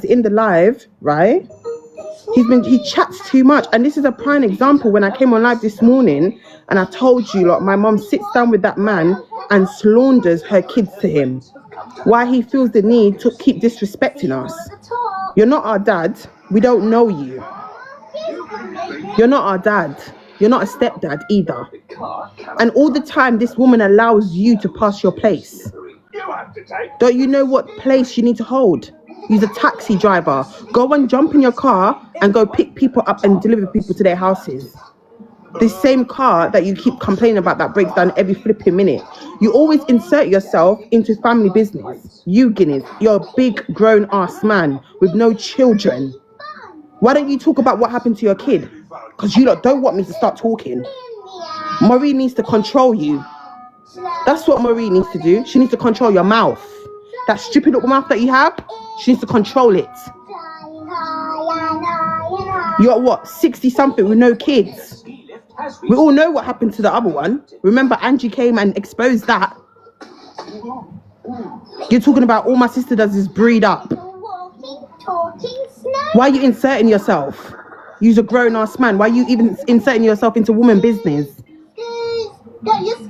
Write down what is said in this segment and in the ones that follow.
in the live, right? He chats too much, and this is a prime example. When I came on live this morning and I told you, like, my mom sits down with that man and slanders her kids to him. Why he feels the need to keep disrespecting us. You're not our dad. We don't know you. You're not our dad. You're not a stepdad either. And all the time, this woman allows you to pass your place. Don't you know what place you need to hold? Use a taxi driver. Go and jump in your car and go pick people up and deliver people to their houses. This same car that you keep complaining about that breaks down every flipping minute. You always insert yourself into family business. You, Guinness, you're a big grown-ass man with no children. Why don't you talk about what happened to your kid? Because you lot don't want me to start talking. Marie needs to control you. That's what Marie needs to do. She needs to control your mouth. That stupid little mouth that you have, she needs to control it. You're what, 60-something with no kids? We all know what happened to the other one. Remember, Angie came and exposed that. You're talking about all my sister does is breed up. Why are you inserting yourself? You're a grown-ass man. Why are you even inserting yourself into woman business?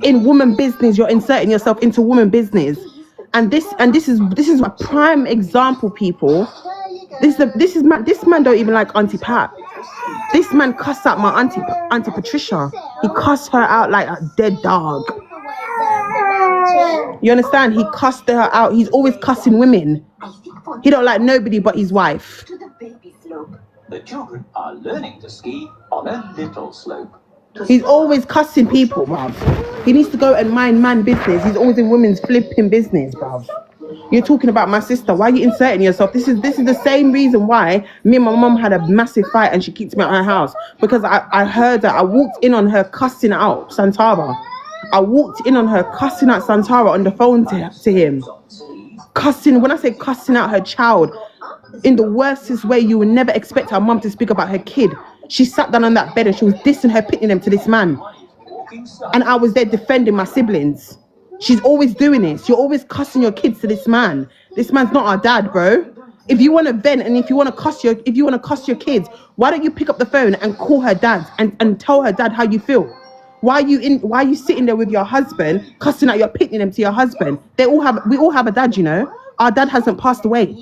In woman business, you're inserting yourself into woman business. And this is a prime example, people. This man don't even like Auntie Pat. This man cussed out my auntie Patricia. He cussed her out like a dead dog. You understand? He cussed her out. He's always cussing women. He don't like nobody but his wife. To the baby slope. The children are learning to ski on a little slope. He's always cussing people, bruv. He needs to go and mind man business. He's always in women's flipping business, bruv. You're talking about my sister. Why are you inserting yourself? This is the same reason why me and my mum had a massive fight and she kicked me out of her house. Because I heard that. I walked in on her cussing out Santara. I walked in on her cussing out Santara on the phone to him. Cussing, when I say cussing out her child, in the worstest way you would never expect her mum to speak about her kid. She sat down on that bed and she was dissing her, pitting them to this man. And I was there defending my siblings. She's always doing this. You're always cussing your kids to this man. This man's not our dad, bro. If you want to vent and if you want to cuss your kids, why don't you pick up the phone and call her dad and tell her dad how you feel? Why are you sitting there with your husband, cussing out, you're pitting them to your husband? We all have a dad, you know. Our dad hasn't passed away.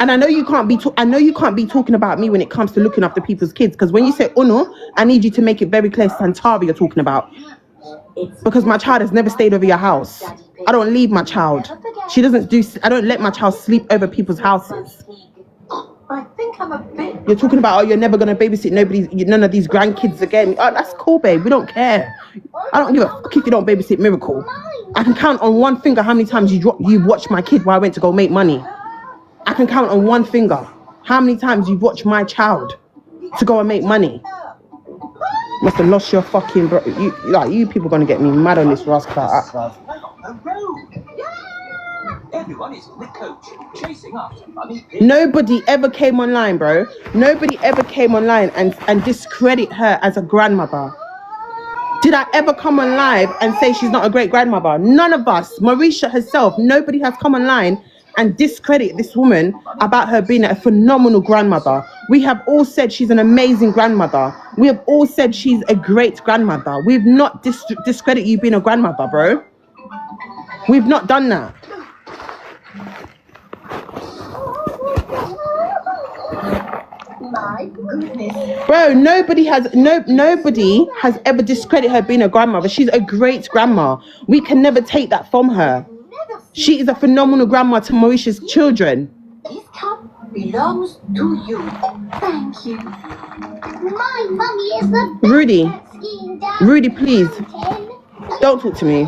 And I know you can't be talking about me when it comes to looking after people's kids, because when you say Uno, I need you to make it very clear Santara you're talking about. Because my child has never stayed over your house. I don't leave my child. I don't let my child sleep over people's houses. I think I'm a bit... You're talking about, oh, you're never going to babysit none of these grandkids again. Oh, that's cool, babe. We don't care. I don't give a fuck if you don't babysit Miracle. I can count on one finger how many times you watched my kid while I went to go make money. I can count on one finger how many times you've watched my child to go and make money. Must have lost your fucking bro. You people gonna get me mad on this rascal app, bruv. Everyone is in the coach, chasing after money. Nobody ever came online, bro. Nobody ever came online and discredit her as a grandmother. Did I ever come on live and say she's not a great grandmother? None of us. Marisha herself, nobody has come online and discredit this woman about her being a phenomenal grandmother. We have all said she's an amazing grandmother. We have all said she's a great grandmother. We've not discredit you being a grandmother, bro. We've not done that. My goodness. Bro, nobody has ever discredited her being a grandmother. She's a great grandma. We can never take that from her. She is a phenomenal grandma to Mauritius' children. This cup belongs to you. Thank you. My mummy is the Rudy, please. Don't talk to me.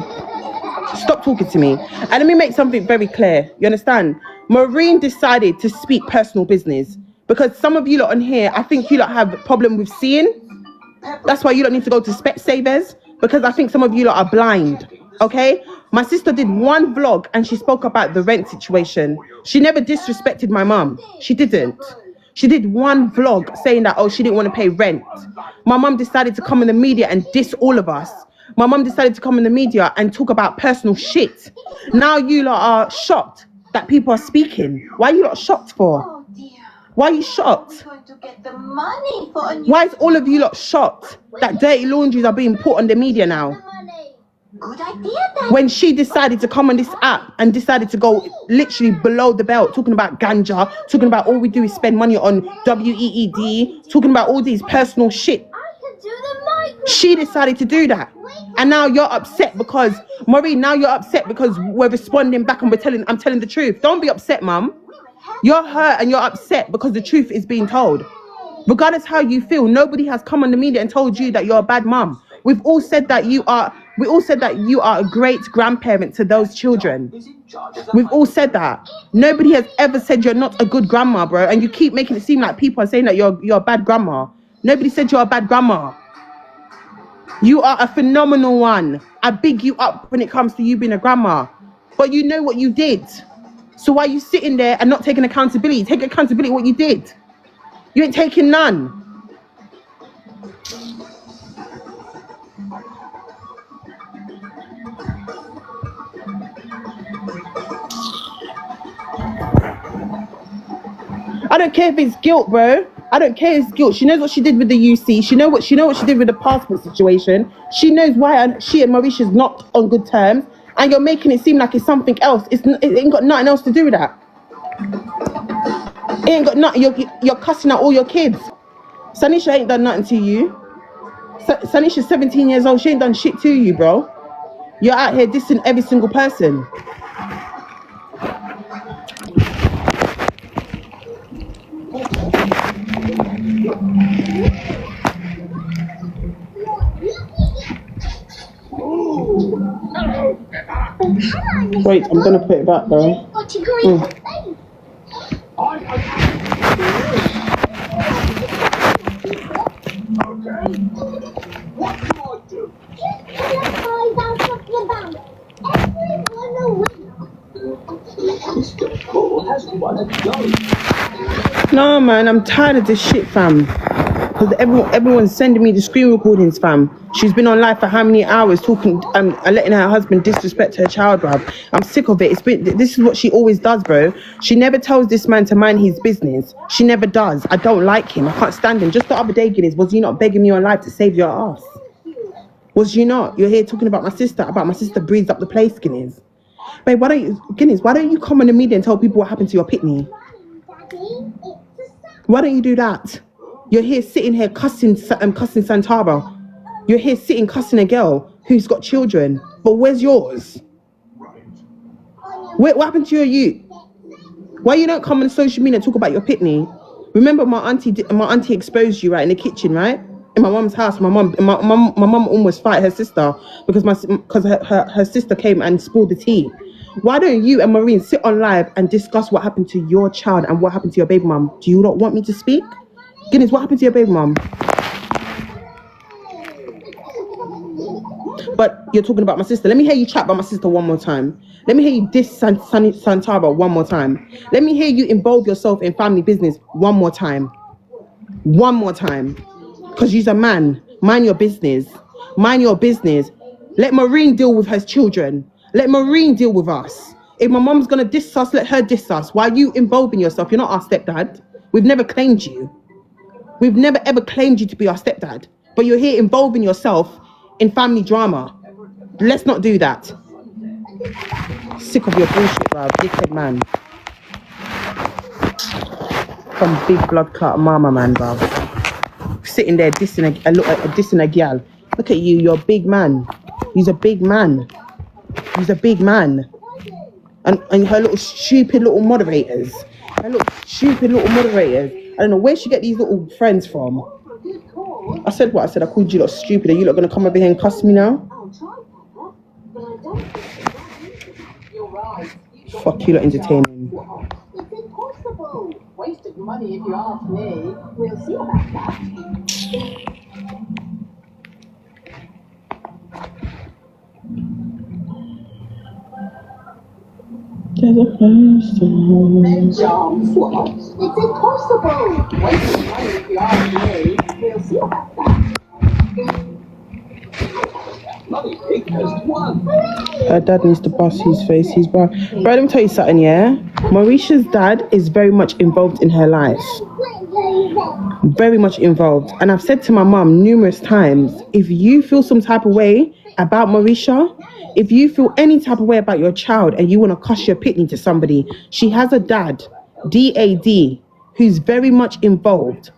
Stop talking to me. And let me make something very clear. You understand? Maureen decided to speak personal business. Because some of you lot on here, I think you lot have a problem with seeing. That's why you lot need to go to Specsavers. Because I think some of you lot are blind. Okay? My sister did one vlog and she spoke about the rent situation. She never disrespected my mum. She didn't. She did one vlog saying that, oh, she didn't want to pay rent. My mum decided to come in the media and diss all of us. My mum decided to come in the media and talk about personal shit. Now you lot are shocked that people are speaking. Why are you lot shocked for? Oh dear. Why are you shocked? We're going to get the money for a new... Why is all of you lot shocked that dirty laundries are being put on the media now? Good idea then. When she decided to come on this app and decided to go literally below the belt, talking about ganja, talking about all we do is spend money on WEED, talking about all these personal shit. She decided to do that. And now you're upset because, Maureen, now you're upset because we're responding back and I'm telling the truth. Don't be upset, mum. You're hurt and you're upset because the truth is being told. Regardless how you feel, nobody has come on the media and told you that you're a bad mum. We've all said that you are a great grandparent to those children. We've all said that. Nobody has ever said you're not a good grandma, bro. And you keep making it seem like people are saying that you're a bad grandma. Nobody said you're a bad grandma. You are a phenomenal one. I big you up when it comes to you being a grandma. But you know what you did. So why are you sitting there and not taking accountability? Take accountability what you did. You ain't taking none. I don't care if it's guilt, bro. I don't care if it's guilt. She knows what she did with the UC. She knows what she did with the passport situation. She knows why she and Mauritia's not on good terms. And you're making it seem like it's something else. It ain't got nothing else to do with that. It ain't got nothing. You're cussing out all your kids. Sanisha ain't done nothing to you. Sanisha's 17 years old. She ain't done shit to you, bro. You're out here dissing every single person. Wait, I'm gonna put it back, bro. What do I do? Mr. Paul has won a go. No, man, I'm tired of this shit, fam. Because everyone's sending me the screen recordings, fam. She's been on live for how many hours talking and letting her husband disrespect her child, bruv. I'm sick of it. This is what she always does, bro. She never tells this man to mind his business. She never does. I don't like him. I can't stand him. Just the other day, Guinness, was you not begging me on live to save your ass? Was you not? You're here talking about my sister breathes up the place, Guinness. Babe, why don't you come on the media and tell people what happened to your pitney? Why don't you do that? You're here sitting here cussing Santara. You're here sitting cussing a girl who's got children. But where's yours? What happened to your youth? Why you don't come on social media and talk about your pitney? Remember my auntie exposed you right in the kitchen, right? In my mum's house. My mum almost fight her sister because her sister came and spilled the tea. Why don't you and Maureen sit on live and discuss what happened to your child and what happened to your baby mum? Do you not want me to speak? Guinness, what happened to your baby mum? But you're talking about my sister. Let me hear you chat about my sister one more time. Let me hear you diss Santara one more time. Let me hear you involve yourself in family business one more time. One more time. Because you're a man. Mind your business. Mind your business. Let Maureen deal with her children. Let Maureen deal with us. If my mom's going to diss us, let her diss us. Why are you involving yourself? You're not our stepdad. We've never claimed you. We've never ever claimed you to be our stepdad. But you're here involving yourself in family drama. Let's not do that. Sick of your bullshit, bro. Dickhead man. Some big blood clot mama man, bro. Sitting there dissing a gal. Look at you, you're a big man. He's a big man. He's a big man. And her little stupid little moderators. I don't know where she get these little friends from. I said what I said. I called you lot stupid. Are you lot gonna come over here and cuss me now? Fuck you lot entertaining. It's impossible. Wasted money if you ask me. We'll see about that. There's a place to It's impossible. Wasted money if you ask me. We'll see about that. Mummy Pig has won. Her dad needs to bust his face. He's bro. Bro, let me tell you something, yeah? Mauritia's dad is very much involved in her life. Very much involved. And I've said to my mum numerous times, if you feel some type of way about Mauritia, if you feel any type of way about your child and you want to cuss your pitney to somebody, she has a dad, DAD, who's very much involved.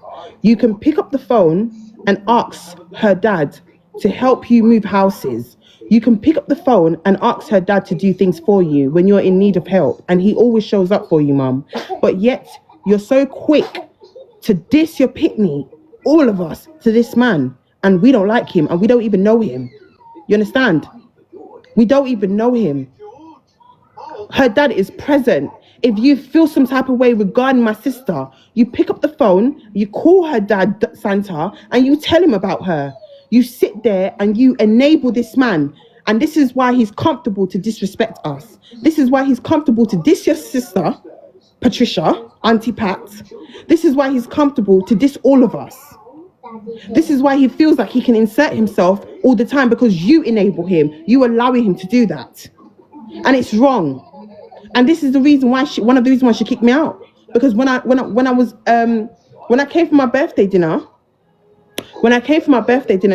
You can pick up the phone and ask her dad to help you move houses. You can pick up the phone and ask her dad to do things for you when you're in need of help. And he always shows up for you, mum. But yet, you're so quick to diss your pitney, all of us, to this man. And we don't like him and we don't even know him. You understand? We don't even know him. Her dad is present. If you feel some type of way regarding my sister, you pick up the phone, you call her dad, Santara, and you tell him about her. You sit there and you enable this man. And this is why he's comfortable to disrespect us. This is why he's comfortable to diss your sister, Patricia, Auntie Pat. This is why he's comfortable to diss all of us. This is why he feels like he can insert himself all the time, because you enable him. You allowing him to do that. And it's wrong. And this is the reason why one of the reasons why she kicked me out. Because when I came for my birthday dinner,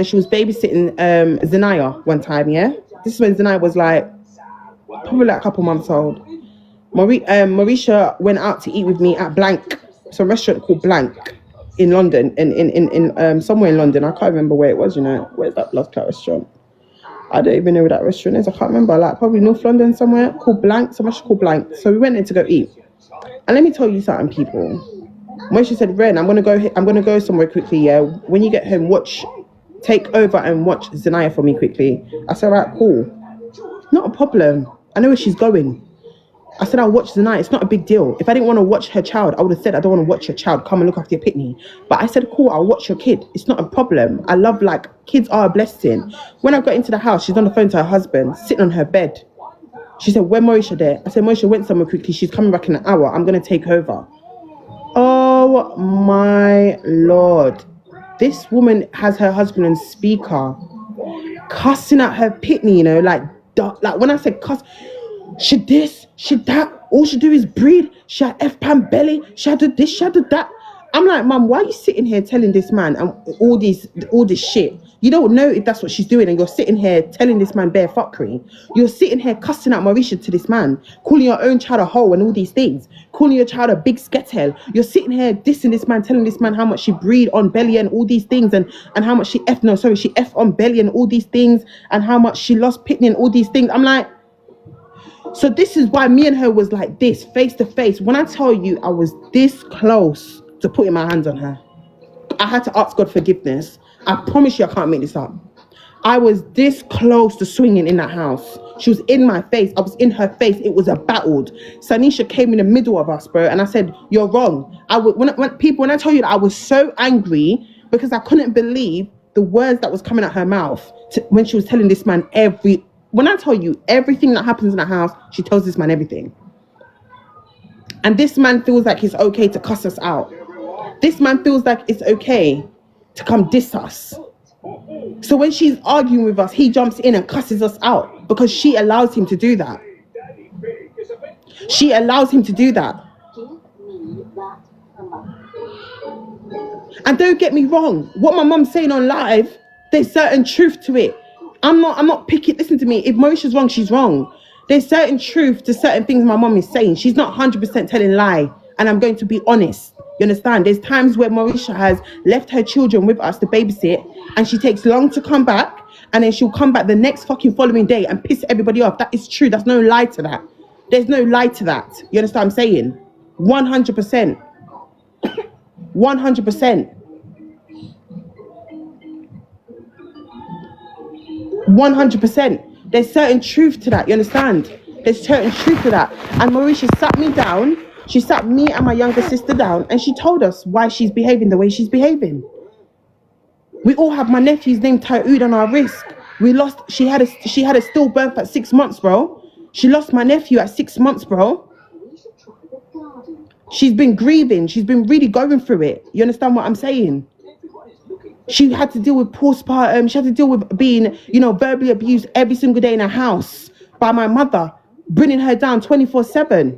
she was babysitting Zanaya one time, yeah? This is when Zanaya was probably a couple months old. Mauritia went out to eat with me at Blank, some restaurant called Blank in London, in somewhere in London. I can't remember where it was, Where's that Blood Clot restaurant? I don't even know where that restaurant is. I can't remember, probably North London somewhere, called Blank, so much called Blank. So we went in to go eat. And let me tell you something, people. When she said, Ren, I'm gonna go somewhere quickly, yeah. When you get home, take over and watch Zanaya for me quickly. I said, right, cool. Not a problem. I know where she's going. I said, I'll watch Zanaya. It's not a big deal. If I didn't want to watch her child, I would have said, I don't want to watch your child. Come and look after your pitney. But I said, cool, I'll watch your kid. It's not a problem. I love, kids are a blessing. When I got into the house, she's on the phone to her husband, sitting on her bed. She said, where Mauritia there? I said, Mauritia went somewhere quickly. She's coming back in an hour. I'm going to take over. Oh, my Lord. This woman has her husband on speaker, cussing at her pitney, when I said cuss, she this, she that, all she do is breed, she had F-pan belly, she had this, she had that. I'm like, Mum, why are you sitting here telling this man and all this shit? You don't know if that's what she's doing, and you're sitting here telling this man bare fuckery. You're sitting here cussing out Mauritia to this man, calling your own child a hoe and all these things, calling your child a big sketel. You're sitting here dissing this man, telling this man how much she breed on belly and all these things, and how much she F on belly and all these things, and how much she lost pitney and all these things. I'm like, so this is why me and her was like this, face to face. When I tell you I was this close to putting my hands on her, I had to ask God forgiveness. I promise you I can't make this up. I was this close to swinging in that house. She was in my face. I was in her face. It was a battle. Sanisha came in the middle of us, bro. And I said, you're wrong. When I tell you that I was so angry because I couldn't believe the words that was coming out her mouth when she was telling this man when I tell you everything that happens in the house, she tells this man everything. And this man feels like it's okay to cuss us out. This man feels like it's okay to come diss us. So when she's arguing with us, he jumps in and cusses us out because she allows him to do that. She allows him to do that. And don't get me wrong, what my mum's saying on live, there's certain truth to it. I'm not picking. Listen to me. If Mauritia's wrong, she's wrong. There's certain truth to certain things my mum is saying. She's not 100% telling lie. And I'm going to be honest. You understand? There's times where Mauritia has left her children with us to babysit, and she takes long to come back, and then she'll come back the next fucking following day and piss everybody off. That is true. There's no lie to that. There's no lie to that. You understand what I'm saying? 100%. 100%. 100%. There's certain truth to that. You understand? There's certain truth to that. And Mauritia sat me down. She sat me and my younger sister down, and she told us why she's behaving the way she's behaving. We all have my nephew's name tattooed on our wrist. She had a stillbirth at 6 months, bro. She lost my nephew at 6 months, bro. She's been grieving. She's been really going through it. You understand what I'm saying? She had to deal with postpartum. She had to deal with being, verbally abused every single day in her house by my mother, bringing her down 24/7,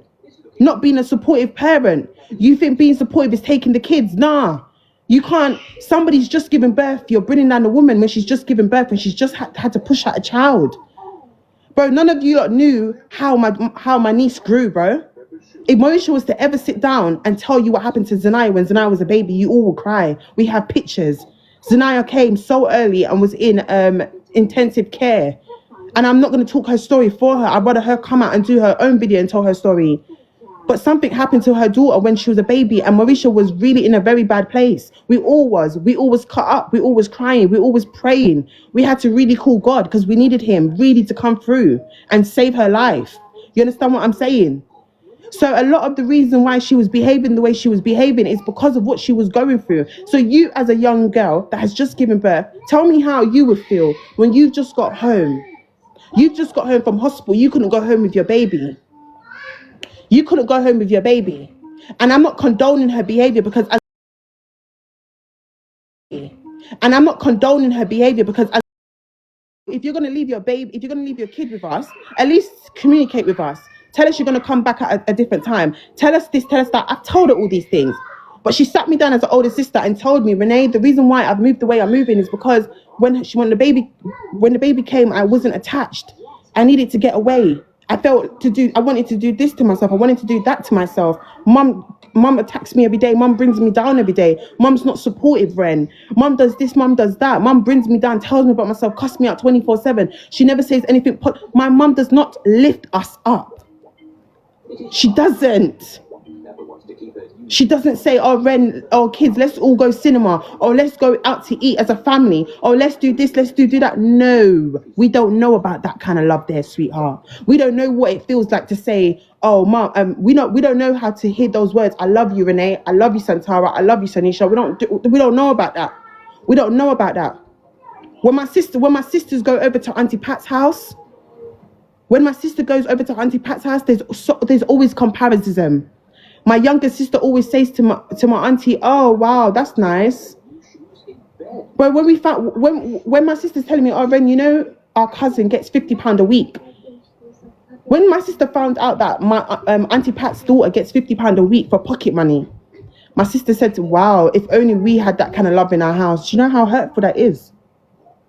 not being a supportive parent. You think being supportive is taking the kids? Nah. You can't. Somebody's just given birth. You're bringing down a woman when she's just given birth and she's just had to push out a child. Bro, none of you lot knew how my niece grew, bro. If Marisha was to ever sit down and tell you what happened to Zanaya when Zanaya was a baby, you all would cry. We have pictures. Zanaya came so early and was in intensive care. And I'm not going to talk her story for her. I'd rather her come out and do her own video and tell her story. But something happened to her daughter when she was a baby, and Marisha was really in a very bad place. We all was. We all was cut up. We all was crying. We all was praying. We had to really call God because we needed him really to come through and save her life. You understand what I'm saying? So a lot of the reason why she was behaving the way she was behaving is because of what she was going through. So you, as a young girl that has just given birth, tell me how you would feel when you just got home. You just got home from hospital. You couldn't go home with your baby. You couldn't go home with your baby. And I'm not condoning her behavior because if you're going to leave your baby, if you're going to leave your kid with us, at least communicate with us. Tell us you're going to come back at a different time. Tell us this, tell us that. I've told her all these things. But she sat me down as an older sister and told me, Renee, the reason why I've moved the way I'm moving is because when the baby came, I wasn't attached. I needed to get away. I wanted to do this to myself. I wanted to do that to myself. Mum attacks me every day. Mum brings me down every day. Mum's not supportive, Ren. Mum does this, mum does that. Mum brings me down, tells me about myself, cuss me out 24/7. She never says anything. My mum does not lift us up. She doesn't. She doesn't say, oh, Ren, oh, kids, let's all go cinema. Or let's go out to eat as a family. Or let's do this, let's do that. No, we don't know about that kind of love there, sweetheart. We don't know what it feels like to say, oh, Mom, we don't know how to hear those words. I love you, Renee. I love you, Santara. I love you, Sanisha. We don't know about that. We don't know about that. When my sisters go over to Auntie Pat's house, there's always comparison. My younger sister always says to my auntie, oh, wow, that's nice. But when my sister's telling me, oh, Ren, our cousin gets £50 a week. When my sister found out that my Auntie Pat's daughter gets £50 a week for pocket money, my sister said, wow, if only we had that kind of love in our house. Do you know how hurtful that is?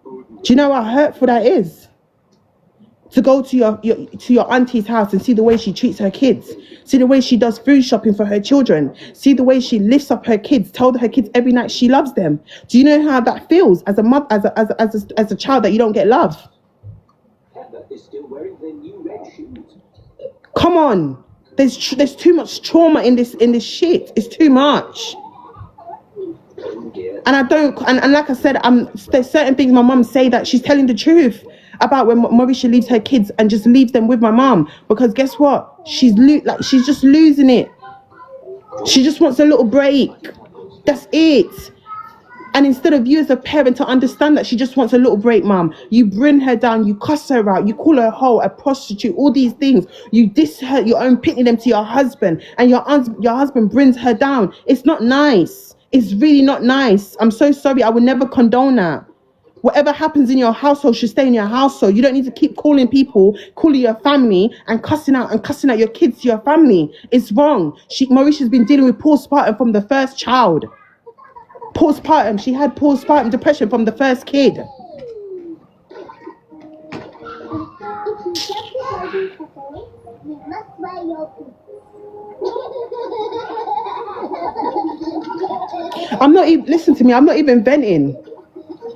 Do you know how hurtful that is? To go to your auntie's house and see the way she treats her kids, see the way she does food shopping for her children, see the way she lifts up her kids, tell her kids every night she loves them. Do you know how that feels as a mother, as a child that you don't get love? Heather is still wearing their new red shoes. Come on, there's too much trauma in this shit. It's too much. And and like I said, there's certain things my mum say that she's telling the truth about when Marisha leaves her kids and just leaves them with my mum, because guess what? She's just losing it. She just wants a little break. That's it. And instead of you as a parent to understand that she just wants a little break, mum, you bring her down, you cuss her out, you call her a hoe, a prostitute, all these things. You diss her, your own pitting them to your husband, and your husband brings her down. It's not nice. It's really not nice. I'm so sorry. I would never condone that. Whatever happens in your household should stay in your household. You don't need to keep calling your family and cussing out your kids to your family. It's wrong. Marisha's been dealing with postpartum from the first child. Postpartum. She had postpartum depression from the first kid. Listen to me, I'm not even venting.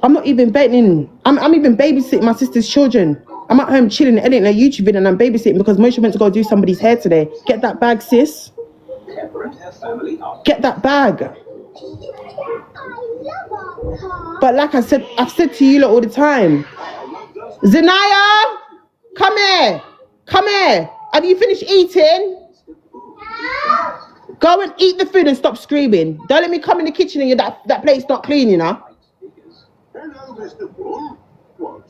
I'm even babysitting my sister's children. I'm at home chilling, editing a YouTube video, and I'm babysitting because Moshe went to go do somebody's hair today. Get that bag, sis. Get that bag. But like I've said to you lot all the time, Zanaya, come here. Come here. Have you finished eating? Go and eat the food and stop screaming. Don't let me come in the kitchen and that plate's not clean, you know. Hello, Mr. Bull. What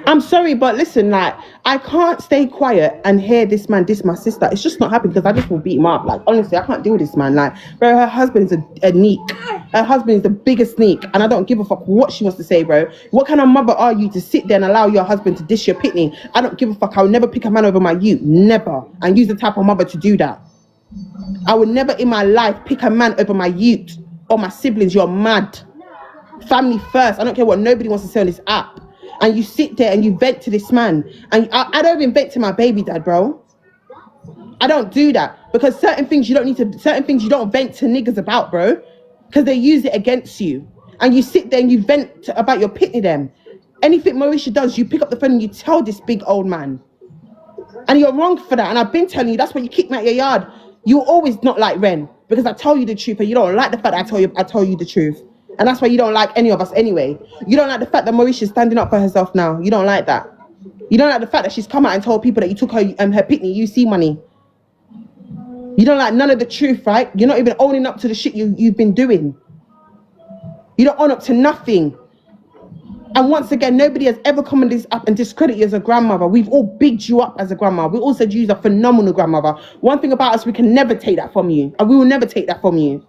I'm sorry, but listen, like, I can't stay quiet and hear this man diss my sister. It's just not happening because I just will beat him up. Like, honestly, I can't deal with this man. Like, bro, her husband's a neek. Her husband is the biggest sneak, and I don't give a fuck what she wants to say, bro. What kind of mother are you to sit there and allow your husband to diss your pitney? I don't give a fuck. I'll never pick a man over my youth. Never. And use the type of mother to do that. I would never in my life pick a man over my youth or my siblings. You're mad. Family first. I don't care what nobody wants to say on this app. And you sit there and you vent to this man. And I don't even vent to my baby dad, bro. I don't do that. Because certain things you don't vent to niggas about, bro. Because they use it against you. And you sit there and you vent about your pitney them. Anything Marisha does, you pick up the phone and you tell this big old man. And you're wrong for that. And I've been telling you, that's why you kick me out your yard. You always not like Ren. Because I tell you the truth and you don't like the fact that I tell you the truth. And that's why you don't like any of us anyway. You don't like the fact that Marisha's standing up for herself now. You don't like that. You don't like the fact that she's come out and told people that you took her pitney, UC money. You don't like none of the truth, right? You're not even owning up to the shit you've been doing. You don't own up to nothing. And once again, nobody has ever come on this up and discredit you as a grandmother. We've all bigged you up as a grandmother. We all said you're a phenomenal grandmother. One thing about us, we can never take that from you. And we will never take that from you.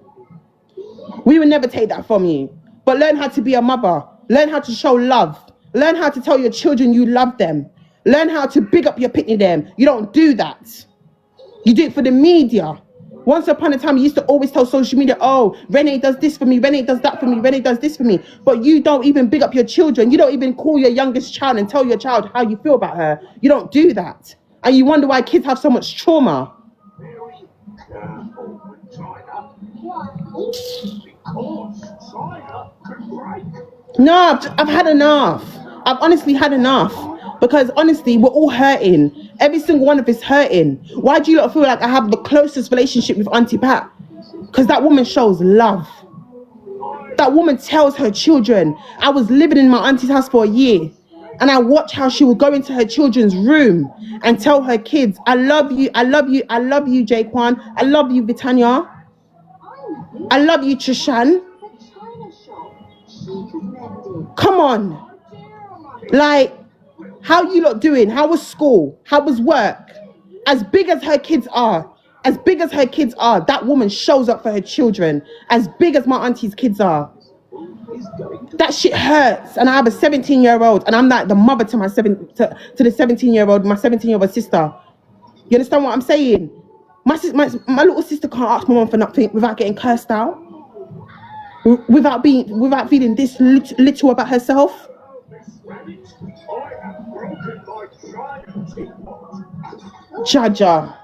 We will never take that from you. But learn how to be a mother. Learn how to show love. Learn how to tell your children you love them. Learn how to big up your pitney them. You don't do that. You do it for the media. Once upon a time, you used to always tell social media, oh, Renee does this for me, Renee does that for me, Renee does this for me. But you don't even big up your children. You don't even call your youngest child and tell your child how you feel about her. You don't do that. And you wonder why kids have so much trauma. No, I've had enough. I've honestly had enough. Because honestly, we're all hurting. Every single one of us hurting. Why do you lot feel like I have the closest relationship with Auntie Pat? Because that woman shows love. That woman tells her children. I was living in my auntie's house for a year. And I watched how she would go into her children's room and tell her kids, I love you, I love you, I love you, Jaquan. I love you, Vitania. I love you, Trishan. Come on. Like, how you lot doing? How was school? How was work? As big as her kids are, that woman shows up for her children. As big as my auntie's kids are. That shit hurts. And I have a 17-year-old, and I'm like the mother to my to the 17-year-old, my 17-year-old sister. You understand what I'm saying? My little sister can't ask my mom for nothing without getting cursed out. Without feeling this little about herself. Jaja.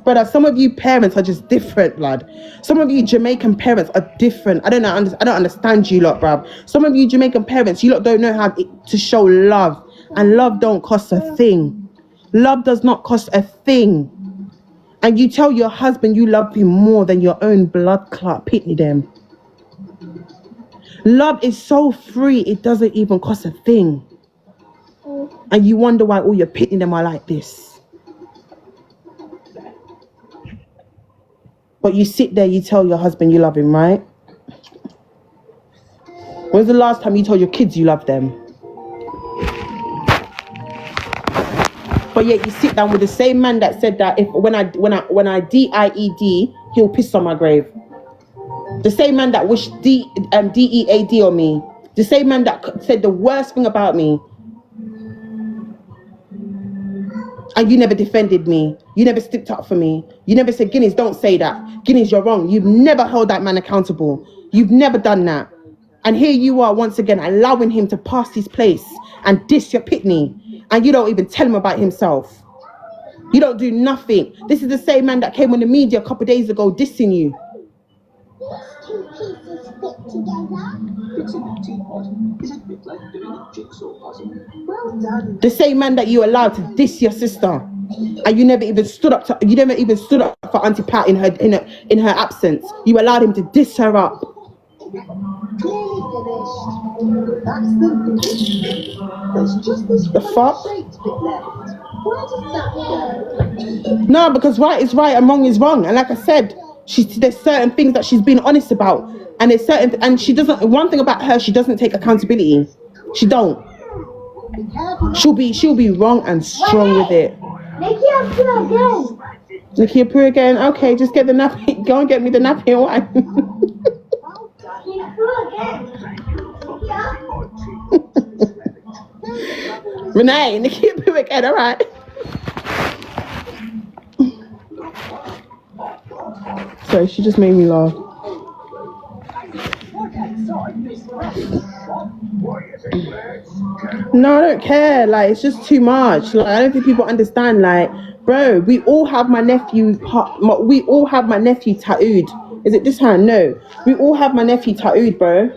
Brother, some of you parents are just different, lad. Some of you Jamaican parents are different. I don't understand you lot, bruv. Some of you Jamaican parents, you lot don't know how to show love. And love don't cost a thing. Love does not cost a thing. And you tell your husband you love him more than your own blood clot pitney them. Love is so free, it doesn't even cost a thing. And you wonder why all your pitney them are like this. But you sit there, you tell your husband you love him, right? When's the last time you told your kids you love them? But yet you sit down with the same man that said that when I D-I-E-D, he'll piss on my grave. The same man that wished D-E-A-D on me. The same man that said the worst thing about me. And you never defended me. You never stepped up for me. You never said, Guinness, don't say that. Guinness, you're wrong. You've never held that man accountable. You've never done that. And here you are once again allowing him to pass his place and diss your pitney. And you don't even tell him about himself. You don't do nothing. This is the same man that came on the media a couple of days ago dissing you. The same man that you allowed to diss your sister, and you never even stood up for Auntie Pat in her absence. You allowed him to diss her up. The fuck? No, because right is right and wrong is wrong. And like I said, there's certain things that she's been honest about, and she doesn't. One thing about her, she doesn't take accountability. She don't. Be careful. She'll be wrong and strong with it. Nikki poo again. Okay, just get the nappy. Go and get me the nappy and wine. Renee, Nikki poo again. All right. Sorry, she just made me laugh. No, I don't care. Like, it's just too much. Like, I don't think people understand. Like, bro, we all have my nephew tattooed. Is it this hand? No. We all have my nephew tattooed, bro.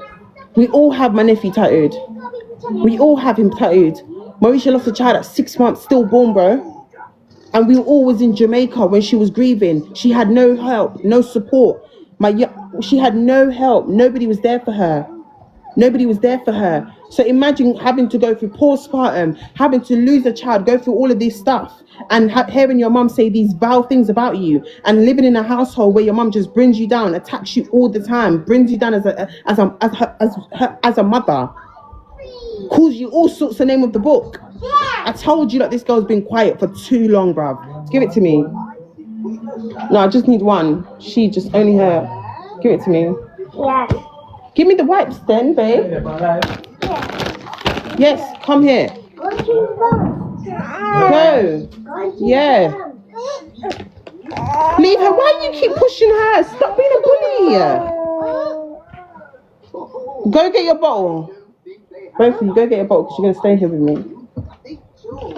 We all have my nephew tattooed. We all have him tattooed. Marisha lost a child at 6 months, stillborn, bro. And we were always in Jamaica when she was grieving. She had no help, no support. She had no help. Nobody was there for her. Nobody was there for her. So imagine having to go through postpartum, having to lose a child, go through all of this stuff, and hearing your mum say these vile things about you, and living in a household where your mum just brings you down, attacks you all the time, brings you down as a mother, calls you all sorts of name of the book. I told you that this girl's been quiet for too long, bruv. Give it to me. No, I just need one. She just only her. Give it to me. Yeah. Give me the wipes then, babe. Yes, come here. Go. Yeah. Leave her. Why do you keep pushing her? Stop being a bully. Go get your bottle. Both of you, go get your bottle because you're going to stay here with me.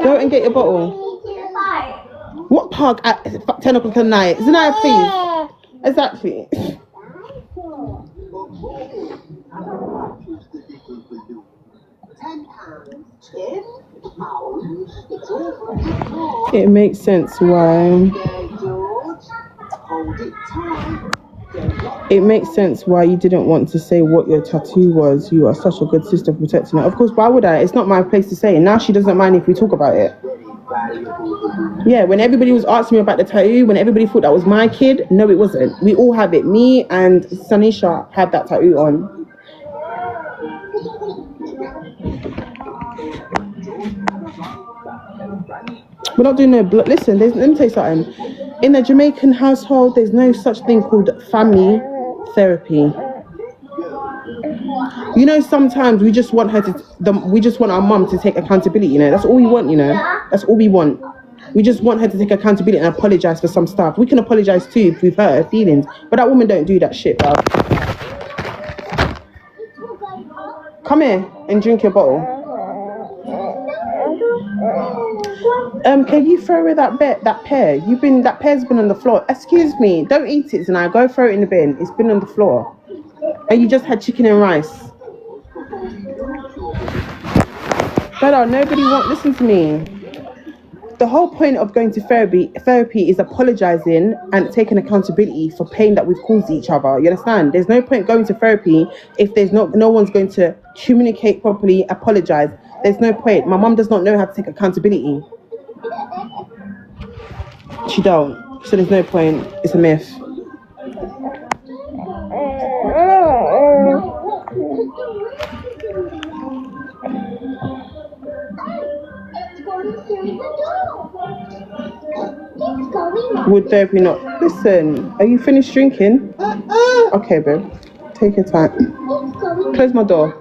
Go and get your bottle. What park at 10 o'clock at night? Zanaya, please. Exactly. It makes sense why. It makes sense why you didn't want to say what your tattoo was. You are such a good sister protecting her. Of course, why would I? It's not my place to say it. Now she doesn't mind if we talk about it. Yeah, when everybody was asking me about the tattoo, when everybody thought that was my kid, no, it wasn't. We all have it. Me and Sanisha had that tattoo on. We're not doing no blood. Listen, let me tell you something. In a Jamaican household, there's no such thing called family therapy. You know, sometimes we just want we just want our mum to take accountability. You know, that's all we want. You know, that's all we want. We just want her to take accountability and apologize for some stuff. We can apologize too if we've hurt her feelings, but that woman don't do that shit, bro. Come here and drink your bottle. Can you throw away that pear? That pear's been on the floor. Excuse me, don't eat it tonight. Go throw it in the bin. It's been on the floor. And you just had chicken and rice. But listen to me. The whole point of going to therapy is apologizing and taking accountability for pain that we've caused each other. You understand? There's no point going to therapy if there's no one's going to communicate properly, apologize. There's no point. My mum does not know how to take accountability. She don't. So there's no point. It's a myth. Would therapy not? Listen, are you finished drinking? Okay, babe. Take your time. Close my door.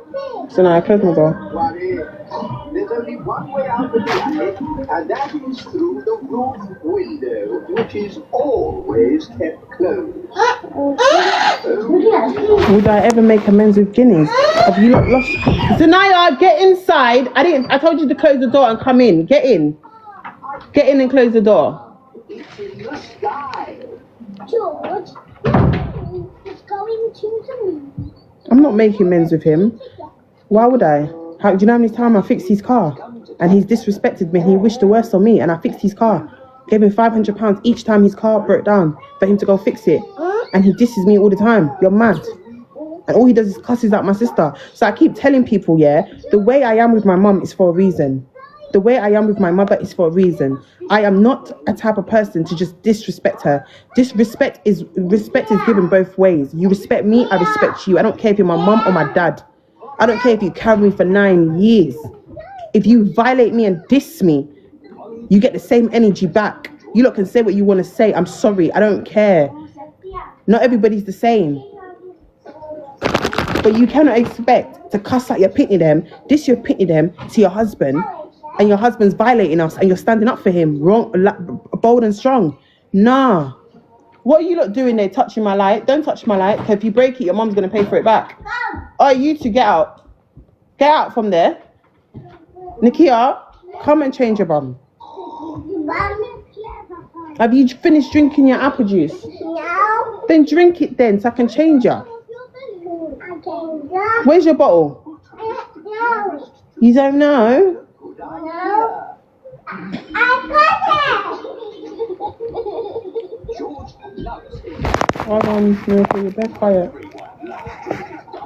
So now I close my door. There's only one way out of the attic, and that is through the roof window, which is always kept closed. Would I ever make amends with Guineas? Have you not lost? Zanaya, get inside. I told you to close the door and come in. Get in. Get in and close the door. It's in the sky. George, it's going to the moon. I'm not making amends with him. Why would I? Do you know how many times I fixed his car? And he's disrespected me and he wished the worst on me and I fixed his car. Gave him £500 each time his car broke down for him to go fix it. And he disses me all the time. You're mad. And all he does is cusses out my sister. So I keep telling people, yeah, the way I am with my mum is for a reason. The way I am with my mother is for a reason. I am not a type of person to just disrespect her. Respect is given both ways. You respect me, I respect you. I don't care if you're my mum or my dad. I don't care if you carried me for 9 years. If you violate me and diss me, you get the same energy back. You lot can say what you want to say. I'm sorry. I don't care. Not everybody's the same. But you cannot expect to cuss out your pitney them, diss your pitney them to your husband, and your husband's violating us, and you're standing up for him, wrong, bold and strong. Nah. What are you lot doing there, touching my light? Don't touch my light, because if you break it, your mom's going to pay for it back. Oh, you two, get out. Get out from there. Nikia, come and change your bum. Have you finished drinking your apple juice? No. Then drink it then, so I can change you. Where's your bottle? No. You don't know? No. I got it. Hold on, Miracle, you're very quiet.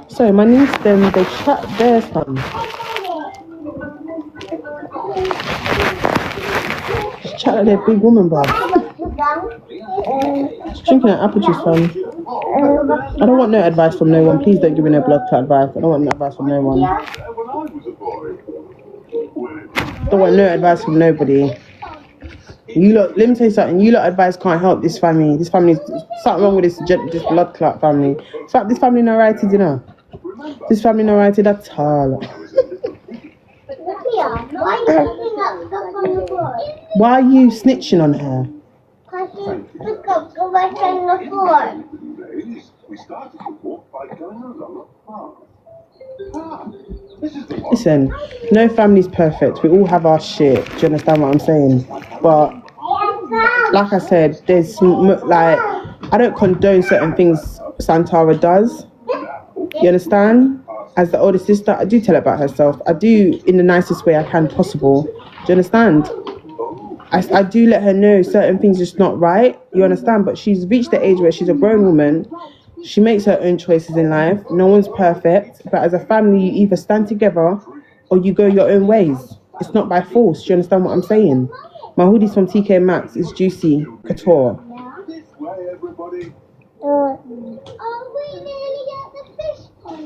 Sorry, my niece, them, they chat their son. She chat like they're big woman, bruv. She's drinking an apple juice, fam. I don't want no advice from no one. Please don't give me no blood clot advice. I don't want no advice from no one. Don't want no advice from nobody. You lot, let me tell you something. You lot advice can't help this family. This family, something wrong with this blood clot family. This family not righted, you know. This family not righted at all. Why are you snitching on her? Listen, no family's perfect. We all have our shit. Do you understand what I'm saying? But like I said, there's like, I don't condone certain things Santara does. You understand? As the older sister, I do tell her about herself. I do in the nicest way I can possible. Do you understand? I do let her know certain things just not right. You understand? But she's reached the age where she's a grown woman. She makes her own choices in life. No one's perfect. But as a family, you either stand together or you go your own ways. It's not by force. Do you understand what I'm saying? My hoodie's from TK Maxx. It's Juicy Couture.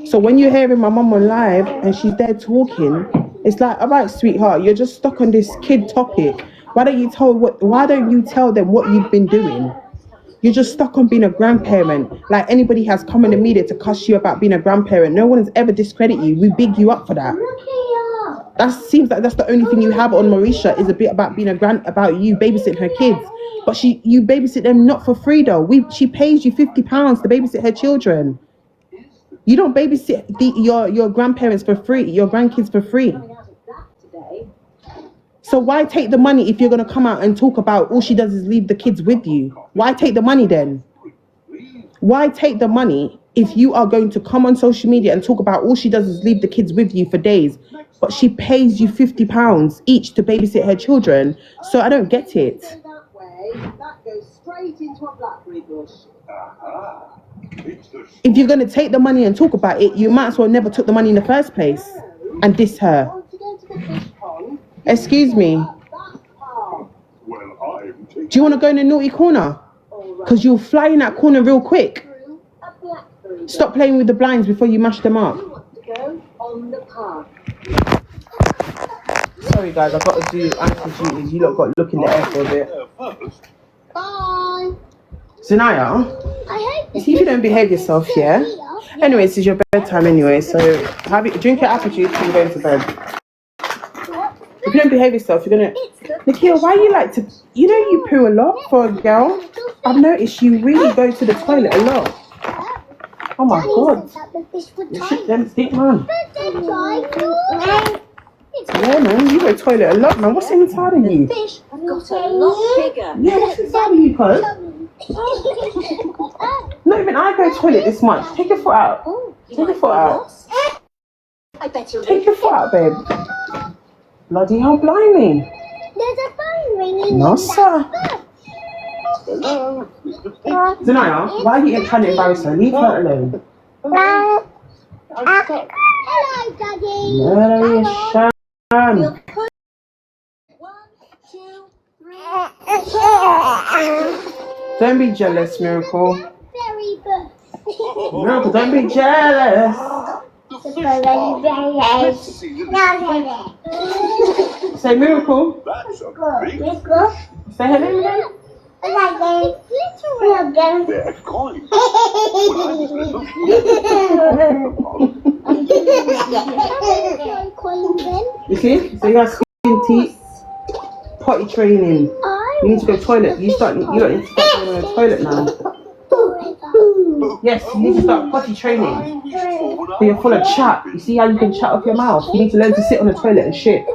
So when you're hearing my mum on live and she's there talking, it's like, all right, sweetheart, you're just stuck on this kid topic. Why don't you tell them what you've been doing? You're just stuck on being a grandparent. Like anybody has come in the media to cuss you about being a grandparent. No one has ever discredited you. We big you up for that. That seems like that's the only thing you have on Marisha is a bit about being about you babysitting her kids. But you babysit them not for free though. She pays you £50 to babysit her children. You don't babysit your grandparents for free, your grandkids for free. So why take the money if you're going to come out and talk about all she does is leave the kids with you? Why take the money then? Why take the money if you are going to come on social media and talk about all she does is leave the kids with you for days, but she pays you £50 each to babysit her children? So I don't get it. That goes straight into a blackberry bush. If you're going to take the money and talk about it, you might as well never took the money in the first place and diss her. Excuse me. Do you want to go in the naughty corner? Because you'll fly in that corner real quick. Stop playing with the blinds before you mash them up. Sorry guys, I've got to do auntie duties. You lot got to look in the air for a bit. Bye. Zanaya, see if you don't behave yourself, yeah? Anyway, this is your bedtime anyway, so drink your apple juice and go into bed. If you don't behave yourself, you're gonna... Nikhil, why you like to... You know you poo a lot for a girl. I've noticed you really go to the toilet a lot. Oh my god. You shit them stick, man. Yeah, man, you go to the toilet a lot, man. What's inside of you? I've got a lot bigger. Yeah, what's inside of you, cuz? Not even I go to the toilet this much. Take your foot out. Take your foot out. I better Take your foot out, babe. Bloody hell, blimey. There's a phone ringing. No, sir. Zanaya, why are you trying to embarrass her? Leave her alone. Hello, Daddy. Hello, Shan. 1, 2, 3. Don't be jealous, Miracle. Very good. Miracle, don't be jealous. Very, very, very. Say miracle. That's a big Say her name again. They're coins. When I was little, You see? So you got skin teeth, potty training. You need to go to the toilet. You don't need to start going on the toilet now. Yes, you need to start potty training. So you're full of chat. You see how you can chat off your mouth? You need to learn to sit on the toilet and shit.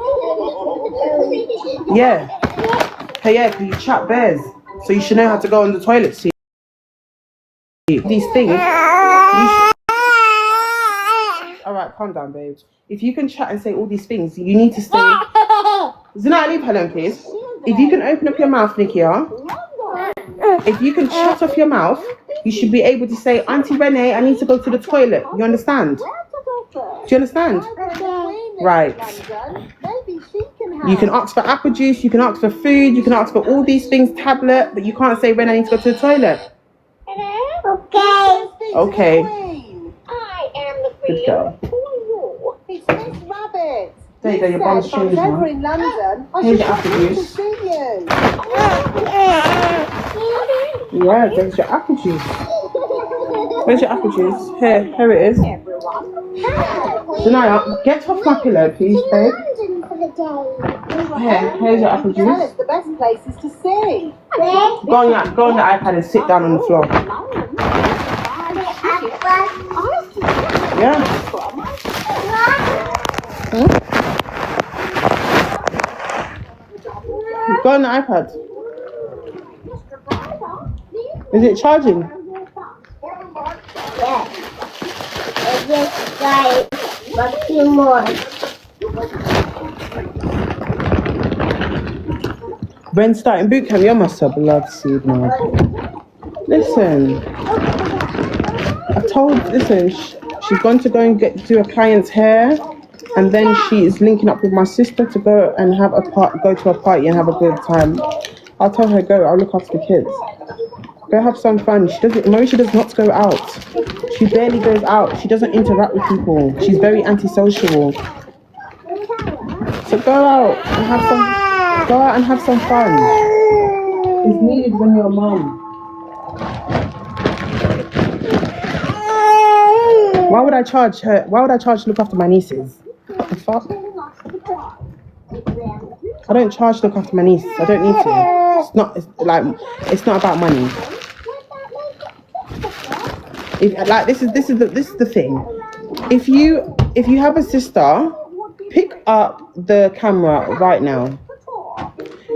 Yeah. Hey, yeah, because you chat bears. So you should know how to go on the toilet, see? These things. Alright, calm down, babes. If you can chat and say all these things, you need to stay. Zanaya, leave her alone, please. If you can open up your mouth, Nikia. If you can shut off your mouth, you should be able to say, Auntie Renee, I need to go to the toilet. You understand? Do you understand? Right. You can ask for apple juice, you can ask for food, you can ask for all these things, tablet, but you can't say, Renee, I need to go to the toilet. Okay. I am the Good girl. It's Miss Rabbit. There you go, your bum's changed If I was ever now. in London, I Here's should your apple come to juice. see you. Yeah, there's your apple juice. Where's your apple juice? Here it is. Zanaya, get off my pillow, please, babe. Here's your apple Tell juice. us the best places to see. Go on the iPad and sit down on the floor. Yeah. Hmm? Go on the iPad. Is it charging? Yes, guys, but two more. When starting boot camp, you must have blood seed now. Listen, she's going to go and do a client's hair, and then she is linking up with my sister to go and go to a party and have a good time. I'll tell her go. I'll look after the kids. Go have some fun. Marisha does not go out. She barely goes out. She doesn't interact with people. She's very antisocial. So go out and have some fun. It's needed when you're a mom. Why would I charge her? Why would I charge to look after my nieces? What the fuck? I don't charge to look after my nieces. I don't need to. It's not about money. This is the thing. If you have a sister, pick up the camera right now.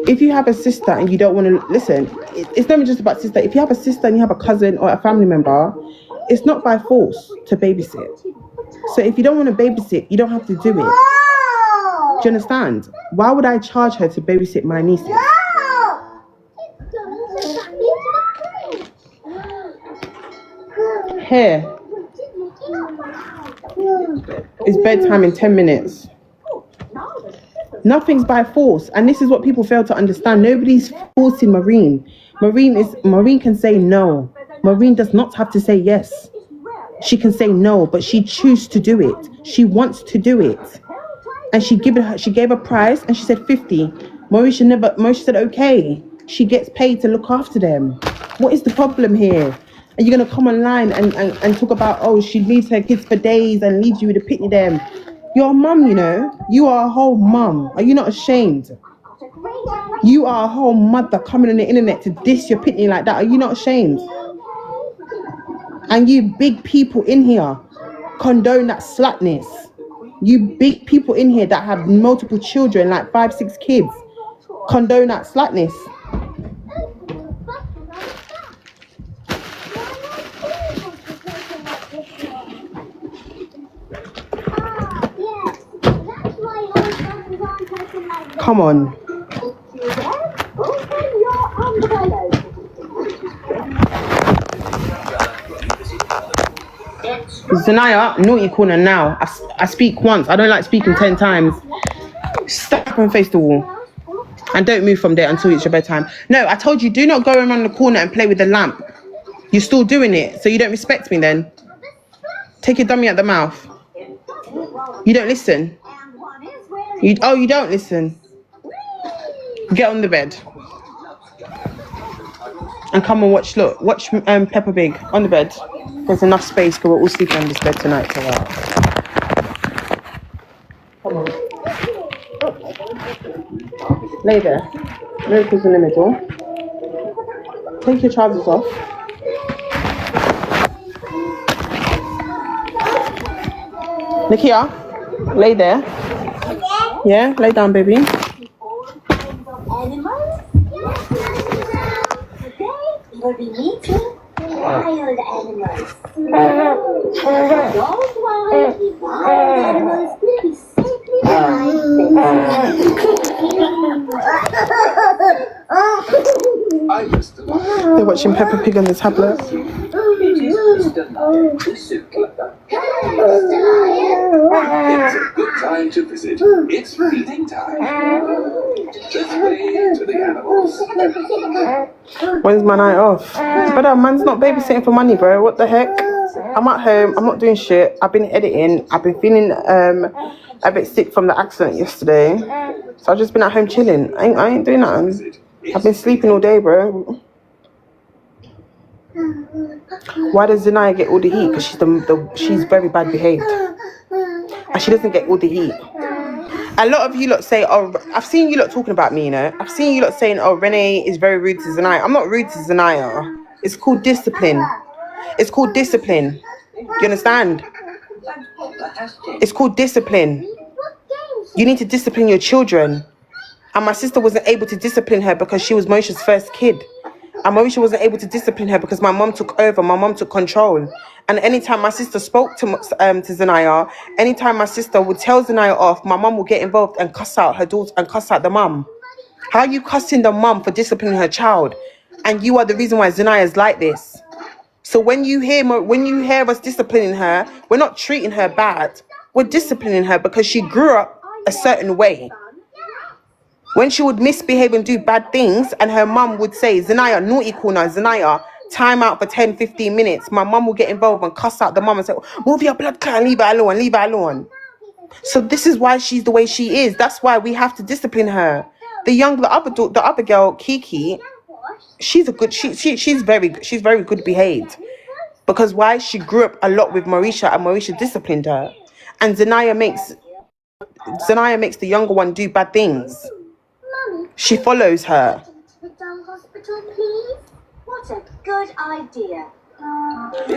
If you have a sister and you don't want to listen, it's not just about sister. If you have a sister and you have a cousin or a family member, it's not by force to babysit. So if you don't want to babysit, you don't have to do it. Do you understand? Why would I charge her to babysit my nieces? Here. It's bedtime in 10 minutes. Nothing's by force, and this is what people fail to understand. Nobody's forcing Maureen. Maureen can say no. Maureen does not have to say yes. She can say no, but she chooses to do it. She wants to do it, and she gave a price, and she said 50. Marisha said okay. She gets paid to look after them. What is the problem here? Are you gonna come online and talk about she leaves her kids for days and leaves you to pity them? You're a mum, you know. You are a whole mum. Are you not ashamed? You are a whole mother coming on the internet to diss your pitney like that. Are you not ashamed? And you big people in here condone that slackness. You big people in here that have multiple children, like 5, 6 kids, condone that slackness. Come on. Zanaya, naughty corner now. I speak once. I don't like speaking 10 times. Step up and face the wall. And don't move from there until it's your bedtime. No, I told you, do not go around the corner and play with the lamp. You're still doing it, so you don't respect me then. Take your dummy at the mouth. You don't listen. You don't listen. Get on the bed. And come and watch, watch Peppa Pig on the bed. There's enough space because we're all sleeping on this bed tonight. So come on. Lay there. Miracle's in the middle. Take your trousers off. Nikia, lay there. Yeah, lay down, baby. We'll be meeting wild animals. Those wild animals will be safely They're watching Peppa Pig on the tablet. It is Mr. Lion, the zookeeper. It's a good time to visit. It's feeding time. Let's play to the animals. When's my night off? But man's not babysitting for money, bro. What the heck? I'm at home. I'm not doing shit. I've been editing. I've been feeling a bit sick from the accident yesterday. So I've just been at home chilling. I ain't doing nothing. I've been sleeping all day, bro. Why does Zanaya get all the heat? Because she's very bad behaved. And she doesn't get all the heat. A lot of you lot say, oh, I've seen you lot talking about me, you know. I've seen you lot saying, oh, Renee is very rude to Zanaya. I'm not rude to Zanaya. It's called discipline. It's called discipline. You understand? It's called discipline. You need to discipline your children. And my sister wasn't able to discipline her because she was Moshe's first kid. And Marisha wasn't able to discipline her because my mom took over. My mom took control. And anytime my sister spoke to Zanaya, anytime my sister would tell Zanaya off, my mom would get involved and cuss out her daughter and cuss out the mum. How are you cussing the mum for disciplining her child? And you are the reason why Zanaya is like this. So when you hear us disciplining her, we're not treating her bad. We're disciplining her because she grew up a certain way. When she would misbehave and do bad things, and her mum would say, Zanaya, naughty corner, Zanaya, time out for 10, 15 minutes. My mum will get involved and cuss out the mum and say, move your blood clot and leave her alone, leave her alone. So this is why she's the way she is. That's why we have to discipline her. The other girl, Kiki, she's very good behaved. Because why? She grew up a lot with Marisha and Marisha disciplined her. And Zanaya makes the younger one do bad things. She follows her. Hospital, please. What a good idea.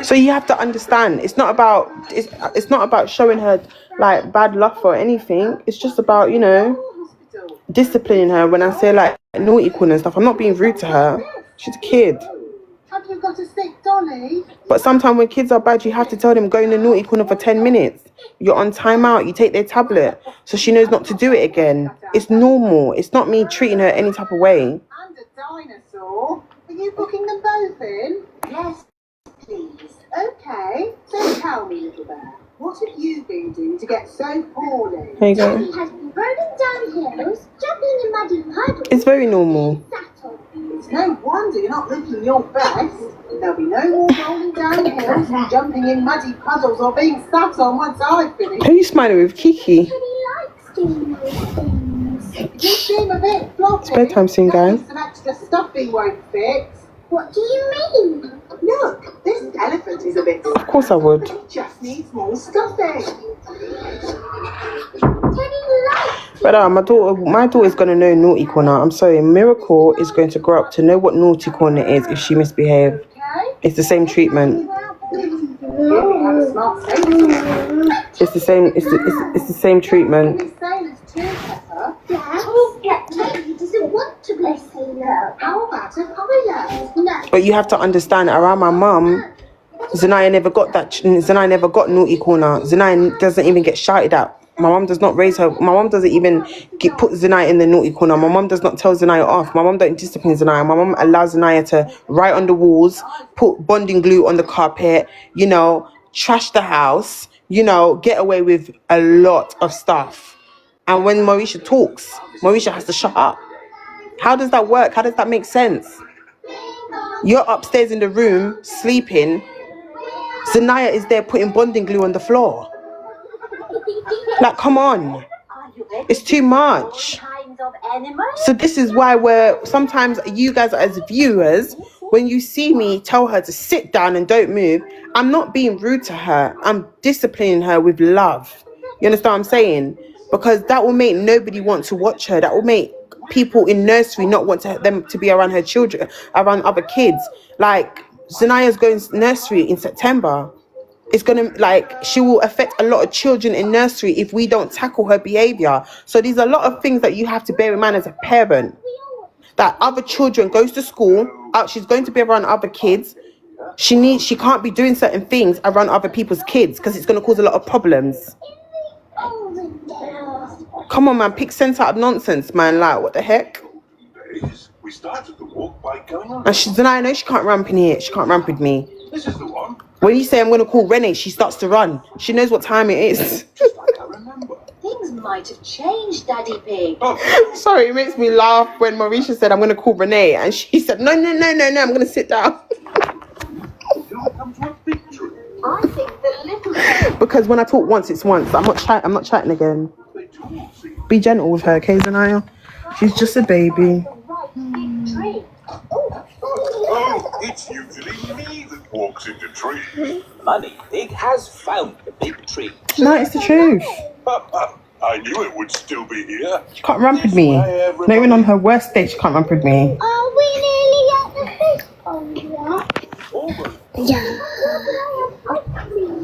So you have to understand, it's not about showing her like bad love or anything. It's just about, you know, disciplining her. When I say like naughty corner and stuff, I'm not being rude to her. She's a kid. Have you got a sick dolly? But sometimes when kids are bad, you have to tell them go in the naughty corner for 10 minutes. You're on timeout. You take their tablet so she knows not to do it again. It's normal. It's not me treating her any type of way. And a dinosaur. Are you booking them both in? Yes, please. Okay. So tell me, little bear, what have you been doing to get so poorly? There you go. He has been rolling down hills, jumping in muddy puddles. It's very normal. It's no wonder you're not looking your best. There'll be no more rolling down hills, jumping in muddy puddles, or being sat on once I've finished. Who are you smiling with? Kiki. But he likes doing those things. You seem a bit floppy. It's bedtime soon, guys. Some extra stuffing won't fix. What do you mean? Look, this elephant is a bit. Of course I would. It just needs more stuffing. But my daughter's gonna know naughty corner. I'm sorry, Miracle is going to grow up to know what naughty corner is if she misbehaves. It's the same treatment. It's the same. It's the same treatment. He doesn't want to be a sailor. How about a pilot? No. But you have to understand, around my mum, Zanaya never got that. Zanaya never got naughty corner. Zanaya doesn't even get shouted at. My mum does not raise her. My mum doesn't even put Zanaya in the naughty corner. My mum does not tell Zanaya off. My mum don't discipline Zanaya. My mum allows Zanaya to write on the walls, put bonding glue on the carpet, you know, trash the house, you know, get away with a lot of stuff. And when Marisha talks, Marisha has to shut up. How does that work? How does that make sense? You're upstairs in the room, sleeping. Zanaya is there putting bonding glue on the floor. Like, come on. It's too much. Kinds of anymore. So this is why sometimes you guys as viewers, when you see me tell her to sit down and don't move, I'm not being rude to her. I'm disciplining her with love. You understand what I'm saying? Because that will make nobody want to watch her. That will make people in nursery not want them to be around her children, around other kids. Like Zanaya's going to nursery in September. It's gonna, like, she will affect a lot of children in nursery if we don't tackle her behavior. So there's a lot of things that you have to bear in mind as a parent. That other children goes to school, she's going to be around other kids. She can't be doing certain things around other people's kids because it's going to cause a lot of problems. Come on, man, pick sense out of nonsense, man. Like, what the heck? We started the walk by going on. And I know she can't ramp in here. She can't ramp with me. This is the one. When you say I'm going to call Renee, she starts to run. She knows what time it is. Just like I remember. Things might have changed, Daddy Pig. Oh, Sorry, it makes me laugh when Marisha said I'm going to call Renee. And she said, no, I'm going to sit down. do we come to a victory? I think the little Because when I talk once, it's once. I'm not chatting again. They do all seem. Be gentle with her, okay, Zanaya? She's just a baby. big tree. Oh, it's usually me that walks into trees. Money Pig has found the big tree. No, it's the truth. I knew it would still be here. She can't ramp with me. Not even on her worst day, she can't ramp with me. Are we nearly at the fish pond Almost. yet?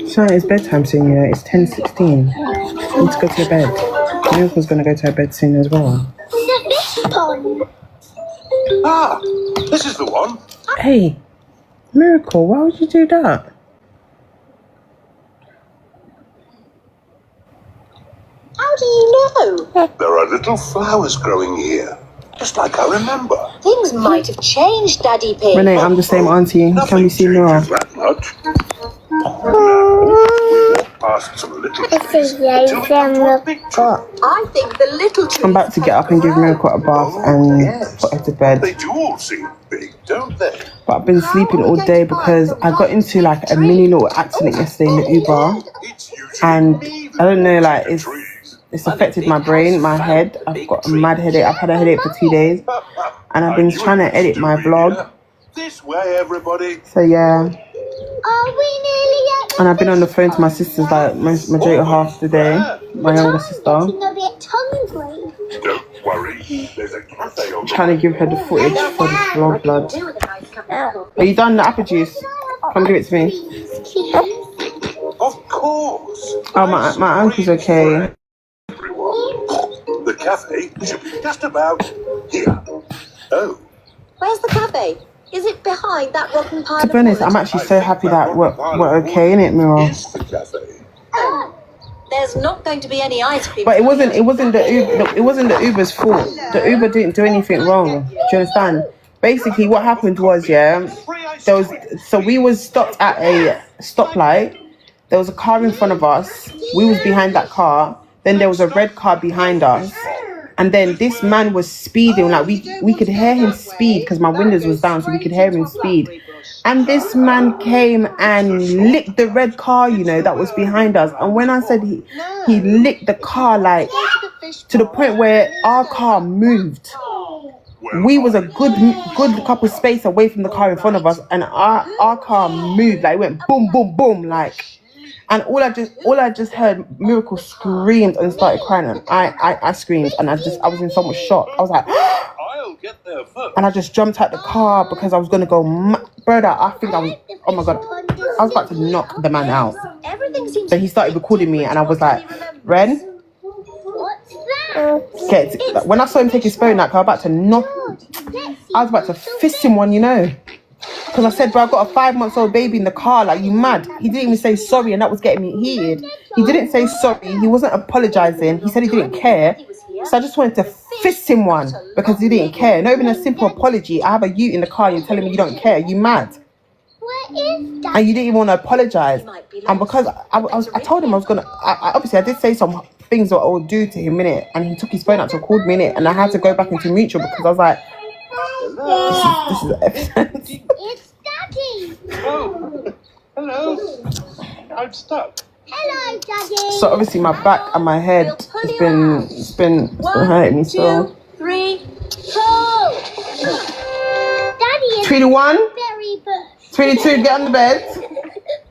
So it's bedtime soon, yeah. It's 10:16. I need to go to bed. Miracle's gonna go to her bed soon as well. The fish pond. Ah, this is the one. Hey, Miracle, why would you do that? How do you know? There are little flowers growing here, just like I remember. Things might have changed, Daddy Pig. Renee, I'm the same auntie. Can we see Nora? Nothing changes that much. Now, we walk past some little trees until we come to a big tree. I think the little tree. I'm about to get up and give Miracle a bath and put her to They bed. do all seem big, don't they? But I've been sleeping all day because I got into like a mini little accident yesterday in the Uber. It's usually And me I don't know, that like, walks into trees. it's affected my brain, my head. I've got a mad headache. I've had a headache for 2 days. And I've been trying to edit my vlog. This way, everybody. So yeah. Are we nearly at the And I've been on the phone to my sisters like majority of half the day. My younger sister. getting a bit hungry. Don't worry, there's a cafe on the Trying to give her the footage for this vlog, blood. Do with a nice cup of coffee. Are you done the apple juice? Come give it to me. Of course. Oh, my uncle's okay. Everyone. The cafe should be just about here. Oh, Where's the cafe? Is it behind that rotten pile To be honest, I'm actually so happy that we're okay, innit, Mira? is the cafe. There's not going to be any ice cream. But it wasn't the Uber's fault. The Uber didn't do anything wrong. Do you understand? Basically, what happened was, so we was stopped at a stoplight. There was a car in front of us. We was behind that car. Then there was a red car behind us. And then this man was speeding. Like we could hear him speed because my windows was down, so we could hear him speed. And this man came and licked the red car, that was behind us. And when I said he licked the car, like to the point where our car moved. We was a good couple space away from the car in front of us, and our car moved, like it went boom, boom, boom, like. And all I just heard, Miracle screamed and started crying, and I screamed, and I was in so much shock. I was like, I'll get there first. and I just jumped out the car because I was gonna go, brother. I think I was, oh my god, I was about to knock the man out. Everything seems. So he started recording me, and I was like, Ren, What's that? when I saw him take his phone out, I was about to knock. I was about to fist him one, Because I said, bro, I've got a 5-month-old baby in the car. Like, you mad? He didn't even say sorry, and that was getting me heated. He didn't say sorry. He wasn't apologizing. He said he didn't care. So I just wanted to fist him one because he didn't care. Not even a simple apology. I have a you in the car. You're telling me you don't care. You mad? Where is that? And you didn't even want to apologize. And because I told him I was going to... Obviously, I did say some things that I would do to him, innit? And he took his phone out to record me, innit? And I had to go back into mutual because I was like... This is evidence. It's Daddy. Oh, hello. I'm stuck. Hello, Daddy. So obviously my back and my head it's been hurting me so. 1, 2, 3, 4. Daddy is 21, very bush. 22, get on the bed.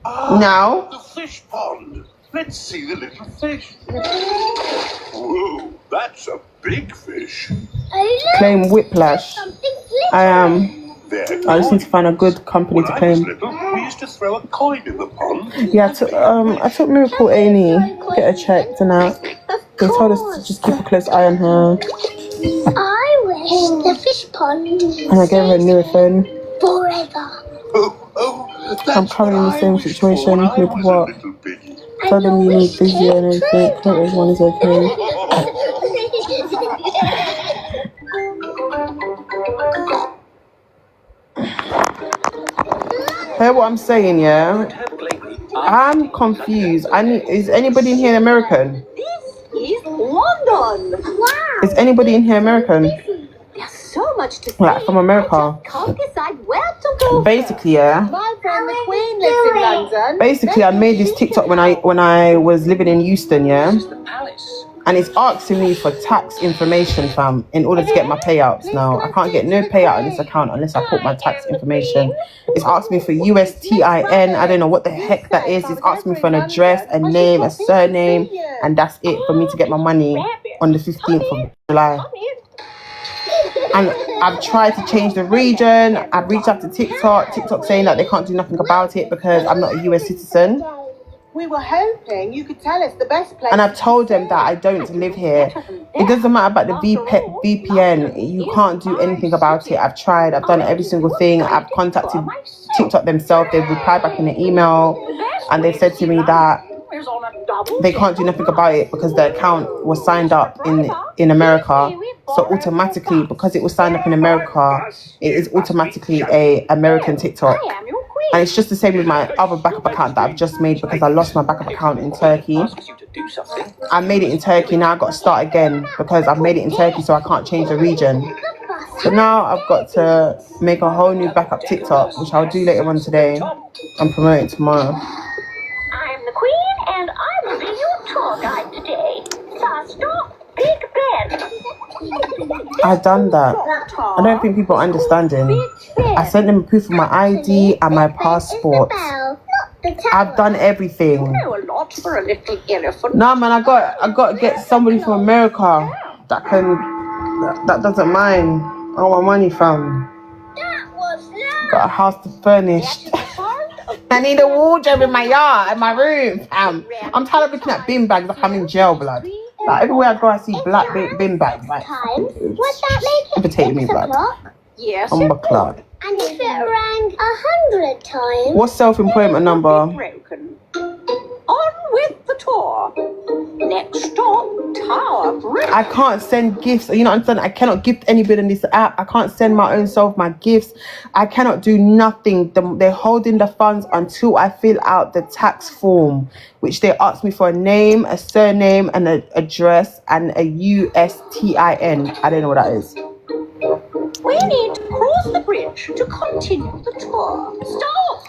Now. The fish pond. Let's see the little fish. Whoa, that's a big fish. Claim whiplash. I just need to find a good company to claim. We used to throw a coin in the pond. Yeah, I took Miracle A&E, get her checked and out. They told us to just keep a close eye on her. I wish the fish pond. And I gave her a new phone. Forever. I'm currently in the same situation with what? Tell them you need physio and everything. Hope everyone is okay. Hear what I'm saying, yeah? I'm confused. Is anybody in here American? This is London. Wow. Is anybody in here American? There's so much to see. Like from America? I just can't decide where to go. Basically, yeah. My friend the Queen lives in London. Basically, I made this TikTok when I was living in Houston, yeah. The palace. And it's asking me for tax information, fam, in order to get my payouts. Now, I can't get no payout on this account unless I put my tax information. It's asking me for USTIN. I don't know what the heck that is. It's asking me for an address, a name, a surname, and that's it for me to get my money on the 15th of July. And I've tried to change the region. I've reached out to TikTok saying that they can't do nothing about it because I'm not a US citizen. We were hoping you could tell us the best place. And I've told them that I don't live here. It doesn't matter about the VPN. You can't do anything about it. I've tried. I've done every single thing. I've contacted TikTok themselves. They've replied back in an email. And they said to me that they can't do nothing about it because the account was signed up in America. So automatically, because it was signed up in America, it is automatically a American TikTok. And it's just the same with my other backup account that I've just made because I lost my backup account in Turkey. I made it in Turkey, now I've got to start again because I've made it in Turkey so I can't change the region. So now I've got to make a whole new backup TikTok, which I'll do later on today and promote it tomorrow. I'm the Queen and I will be your tour guide today. First stop, Big Ben. I've done that. I don't think people are understanding. I sent them proof of my ID and my passport. I've done everything. A lot for a little elephant. No man, I got to get somebody from America that doesn't mind. I want my money from. Got a house to furnish. I need a wardrobe in my yard, in my room. I'm tired of looking at bin bags like I'm in jail, blood. Like everywhere I go, I see black bin bags. Like, Would that make it irritate me, 6 blood. o'clock? Yes. I'm a cloud. And if it rang 100 times? What's self-employment number? Broken. On with the tour. Next stop, Tower Bridge. I can't send gifts. You know what I'm saying? I cannot gift anybody on this app. I can't send my own self my gifts. I cannot do nothing. They're holding the funds until I fill out the tax form, which they asked me for a name, a surname, and an address, and a USTIN. I don't know what that is. We need to cross the bridge to continue the tour. Stop!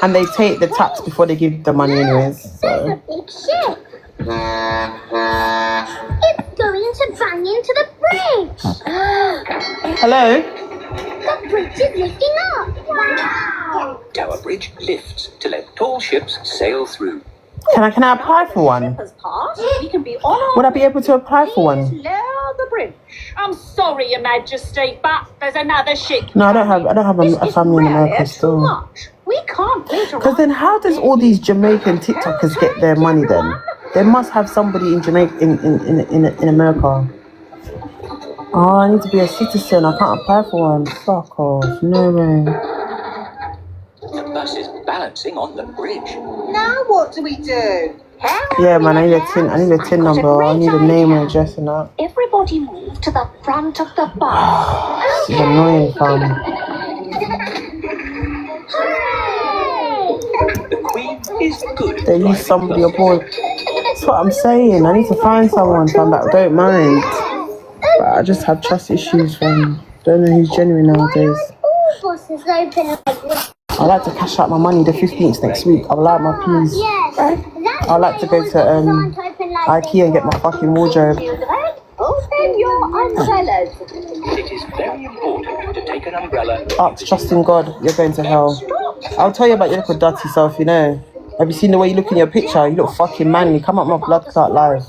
And they take the tax before they give the money anyways. There's a So. big ship. It's going to bang into the bridge. Hello? The bridge is lifting up. Wow. Tower Bridge lifts to let tall ships sail through. Can I apply for one? Has passed. We can be on our Would I be able to apply for one? Lower the bridge. I'm sorry, Your Majesty, but there's another ship. No, I don't have a family in America Too still. much. We can't wait around. Because then how does all these Jamaican TikTokers get their money then? They must have somebody in Jamaica in America. Oh, I need to be a citizen. I can't apply for one. Fuck off. No way. The bus is balancing on the bridge. Now what do we do? Yeah, man, I need a tin number. I need a name and address and that. Everybody move to the front of the bus. This is annoying, fam. The Queen is good at They use driving somebody buses. aboard. That's what I'm saying. I need to find someone, fam, that I don't mind. But I just have trust issues, fam. Don't know who's genuine nowadays. All buses open like this. I like to cash out my money the 15th next week. I would like my peas. Yes. I like to go to IKEA and get my fucking wardrobe. Open your umbrellas. It is very important to take an umbrella. Ask trust in God, you're going to hell. I'll tell you about your little dirty self, you know. Have you seen the way you look in your picture? You look fucking manly. Come up my blood clot live.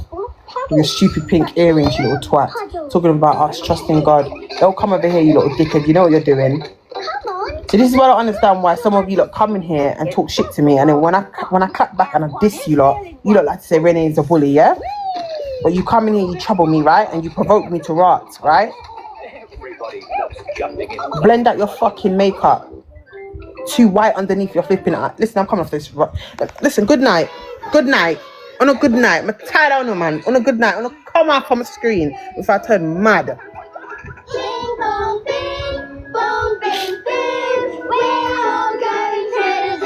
With your stupid pink earrings, you little twat. Talking about ask trust in God. Don't come over here, you little dickhead. You know what you're doing. So this is why I don't understand why some of you lot come in here and talk shit to me, and then when I clap back and I diss you lot like to say Renee is a bully, yeah? But you come in here, you trouble me, right? And you provoke me to rot, right? Blend out your fucking makeup. Too white underneath your flipping eye. Listen, I'm coming off this. Listen, good night. Good night. On a good night. I'm tired out, no man. On a good night. On a come off from the screen if I turn mad. Bing, bong, bing, bong, bing, bing. We're all going to the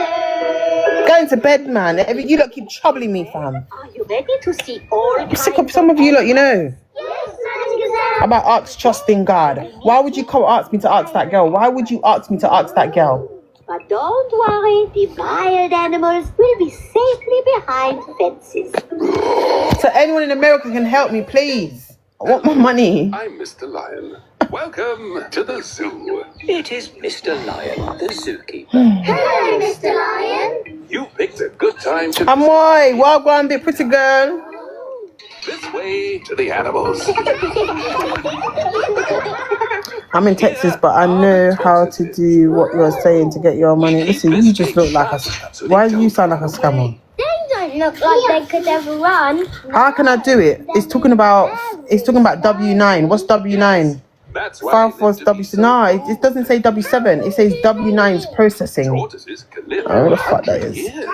zoo. Going to bed, man. You lot keep troubling me, fam. Are you ready to see all I'm sick of some of you lot, you know. Yes, Madam Gazelle. About ask trust in God. Why would you come ask me to ask that girl? Why would you ask me to ask that girl? But don't worry, the wild animals will be safely behind fences. So anyone in America can help me, please. I want my money. I'm Mr. Lion. Welcome to the zoo. It is Mr. Lion, the zookeeper. Hello, Mr. Lion. You picked a good time to Amoy, well gone, big pretty girl. this way to the animals. I'm in Texas, but I know how to do what you're saying to get your money. Listen, you just look like a... Why do you sound like a scammer? They don't look like they could ever run. How can I do it? It's talking about W9. What's W9? That's why South was W7. No, it doesn't say W7. It says W9's processing. tortoises can live Oh, what the fuck that is. years.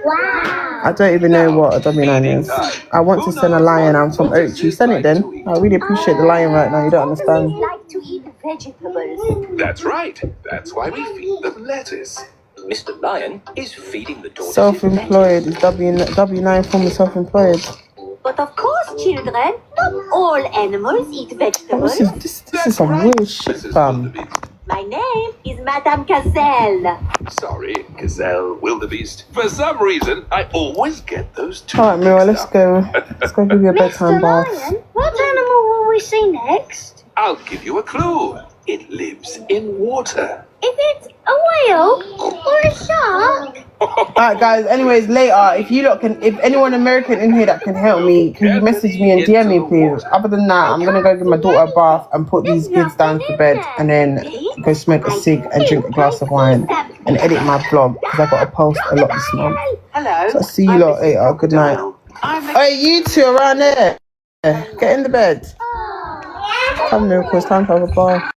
Wow. I don't even know what a W9 is. I want to send a lion. I'm from Ochi. Send it then. I really appreciate the lion right now. You don't understand. They like to eat vegetables. That's right. That's why we feed them lettuce. Mr. Lion is feeding the tortoises. Self-employed is W9 form of self-employed. But of course, children, not all animals eat vegetables. This is some weird shit, Mrs. fam. Wildebeest. My name is Madame Gazelle. Sorry, Gazelle, Wildebeest. For some reason, I always get those two. Alright, Mira, mixed let's up. go. Let's go give you a bedtime bath. What animal will we see next? I'll give you a clue. It lives in water. Is it a whale or a shark? Alright, guys. Anyways, later, if anyone American in here that can help me, can you message me and DM me, please? Other than that, I'm gonna go give my daughter a bath and put these kids down to bed, and then go smoke a cig and drink a glass of wine and edit my vlog because I gotta post a lot this month. Hello. So I'll see you lot later. Good night. Hey, you two around there. Get in the bed. Come, Miracle. It's time to have a bath.